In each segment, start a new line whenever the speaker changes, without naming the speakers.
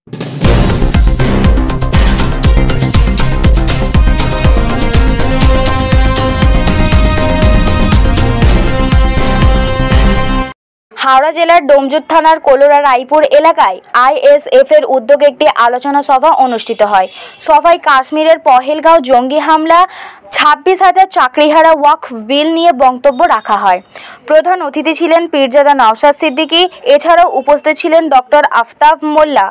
হাওড়া জেলার ডোমজুর থানার কোলোরা রায়পুর এলাকায় আইএসএফ এর উদ্যোগে একটি আলোচনা সভা অনুষ্ঠিত হয়। সভায় কাশ্মীরের পহেলগাঁও জঙ্গি হামলা, 26,000 চাকরিহারা ওয়াকফ বিল নিয়ে বক্তব্য রাখা হয়। প্রধান অতিথি ছিলেন পীরজাদা নওশাদ সিদ্দিকী। এছাড়াও উপস্থিত ছিলেন ডক্টর আফতাব মোল্লা,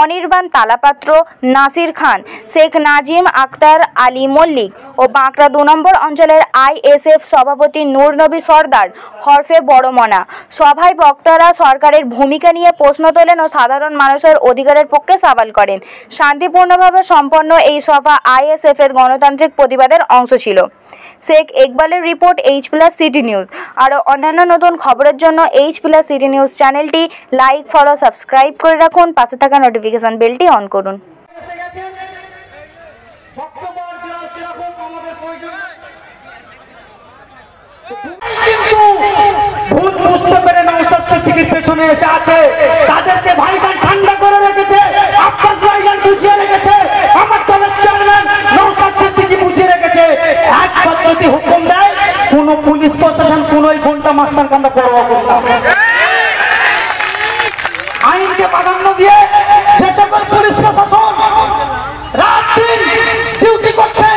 অনির্বাণ তালাপাত্র, নাসির খান, শেখ নাজিম আক্তার, আলী মল্লিক ও বাঁকড়া 2 নম্বর অঞ্চলের আইএসএফ সভাপতি নূর নবী সর্দার হরফে বড়মনা। সভায় বক্তারা সরকারের ভূমিকা নিয়ে প্রশ্ন তোলেন ও সাধারণ মানুষের অধিকারের পক্ষে সওয়াল করেন। শান্তিপূর্ণভাবে সম্পন্ন এই সভা আইএসএফ এর গণতান্ত্রিক প্রতিবাদের অংশ ছিল। শেখ ইকবালের রিপোর্ট, H+ সিটি নিউজ। আরও অন্যান্য নতুন খবরের জন্য H+ সিটি নিউজ চ্যানেলটি লাইক, ফলো, সাবস্ক্রাইব করে রাখুন। পাশে থাকা নোটিফিকেশন বেলটি অন করুন।
ভূত বুঝতে পেরে নওশাদ সিদ্দিকীর পেছনে এসে আছে, তাদেরকে ভাইটাল ঠান্ডা করে রেখেছে, আব্বাস ভাইজান বুঝিয়ে রেখেছে, আমার দলের চেয়ারম্যান নওশাদ সিদ্দিকী বুঝিয়ে রেখেছে। একবার যদি হুকুম দেয়, কোন পুলিশ প্রশাসন কোন ঘন্টা মাস্টার কান্ডা পরোয়া করবে না। আইনকে প্রাধান্য দিয়ে যে সকল পুলিশ প্রশাসন রাত দিন ডিউটি করছে,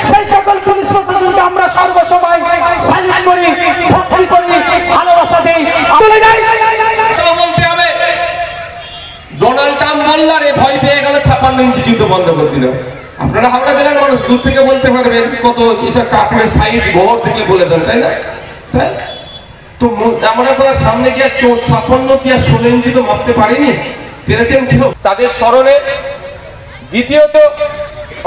সেই সকল পুলিশ প্রশাসনকে আমরা সর্বসময় স্যালুট করি, ভক্তি করি, ভালোবাসা দিই।
বলতে হবে ডোনাল্ড ট্রাম্প বললারে ভয় পেয়ে গেল, 56 ইঞ্চি যুদ্ধ বন্ধ করে দিল। আপনারা হাওড়া জেলার মানুষ, দূর থেকে বলতে পারবেন কত কিসব কাপড়ের সাইজ ঘর থেকে বলে দেন, তাই না? তো আমরা তো সামনে গিয়ে 56 কি আর 16 ইঞ্চি তো ভাবতে পারিনি, পেরেছেন কেউ? তাদের স্মরণে দ্বিতীয়ত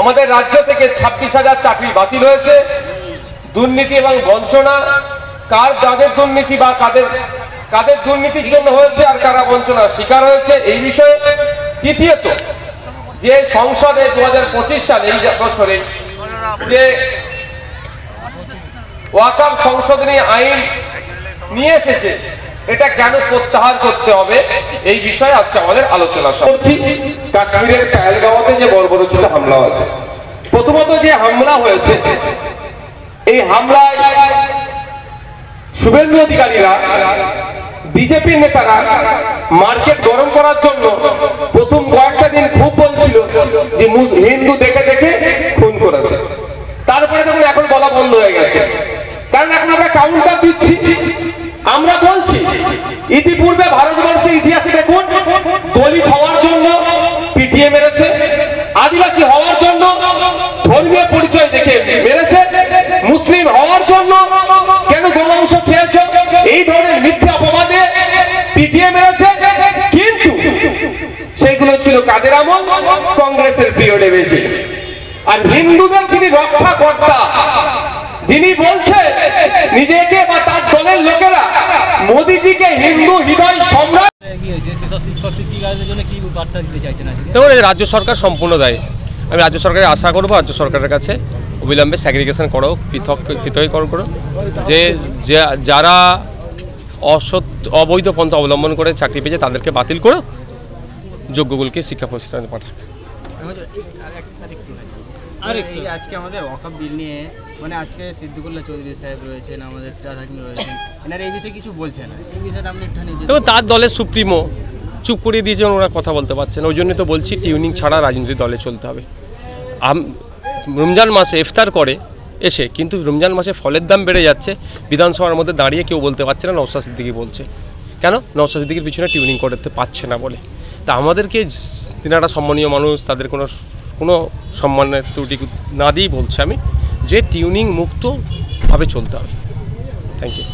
আমাদের রাজ্য থেকে 26,000 চাকরি বাতিল হয়েছে। দুর্নীতি এবং বঞ্চনা, যাদের দুর্নীতি বা কাদের দুর্নীতির জন্য হয়েছে আর কারা বঞ্চনার শিকার হয়েছে এই বিষয়ে। তৃতীয়ত যে সংসদে 2025 সালে এই বছরে যে ওয়াকফ সংশোধনী আইন নিয়ে এসেছে, এটা কেন প্রত্যাহার করতে হবে এই বিষয়ে আজকে আমাদের আলোচনা করছি। কাশ্মীরের পহেলগাঁওতে যে বর্বরোচিত হামলা হয়েছে, প্রথমত যে হামলা হয়েছে, এই হামলায় শুভেন্দু অধিকারীরা, বিজেপির নেতারা মার্কেট গরম করার জন্য প্রথম কয়েকটা দিন খুব বলছিল যে হিন্দু দেখে দেখে খুন করেছে। তারপরে দেখুন এখন বলা বন্ধ হয়ে গেছে, কারণ এখন আমরা কাউন্টার দিচ্ছি। আমরা বলছি ইতিপূর্বে ভারতবর্ষের ইতিহাসে দেখুন, দলিত হওয়ার জন্য পিটিয়ে মেরেছে, আদিবাসী হওয়ার জন্য ধর্মীয় পরিচয় দেখে মেরেছে, মুসলিম হওয়ার জন্য কেন গোমাংস খেয়েছে এই ধরনের মিথ্যা অপবাদে পিটিয়ে মেরেছে। কিন্তু সেগুলো ছিল কাদের আমল? কংগ্রেসের পিরিয়ডে বেশি। আর হিন্দুদের যিনি রক্ষাকর্তা, যিনি বলছে নিজেকে বা তার দলের লোকেরা মোদিজিকে হিন্দু হৃদয় সম্রাট,
দেখুন রাজ্য সরকার সম্পূর্ণ দায়ী। আমি রাজ্য সরকারের আশা করবো, রাজ্য সরকারের কাছে অবিলম্বে সেগ্রিগেশন করো, পৃথকীকরণ করো, যে যারা অবৈধ পন্থা অবলম্বন করে চাকরি পেয়েছে তাদেরকে বাতিল করো, যোগ্যগুলোকে শিক্ষা প্রতিষ্ঠানে পাঠান।
আজকে আমাদের ওয়াকফ বিল নিয়ে আজকে সিদ্দিকুল্লাহ চৌধুরী সাহেব রয়েছেন, আমাদের রয়েছেন, এনারা এই বিষয়ে কিছু বলছেন না। এই বিষয়টা আপনি
দেখুন তার দলের সুপ্রিমো চুপ করিয়ে দিয়েছেন, ওরা কথা বলতে পারছেন। ওই জন্যই তো বলছি টিউনিং ছাড়া রাজনৈতিক দলে চলতে হবে। রমজান মাসে ইফতার করে এসে, কিন্তু রমজান মাসে ফলের দাম বেড়ে যাচ্ছে, বিধানসভার মধ্যে দাঁড়িয়ে কেউ বলতে পারছে না নওশাদ সিদ্দিকী বলছে। কেন? নওশাদ সিদ্দিকীর পিছনে টিউনিং করতে পারছে না বলে। তা আমাদেরকে তিনারা সম্মানীয় মানুষ, তাদের কোনো সম্মানের ত্রুটি না দিয়েই বলছে আমি যে টিউনিং মুক্তভাবে চলতে হবে। Thank you.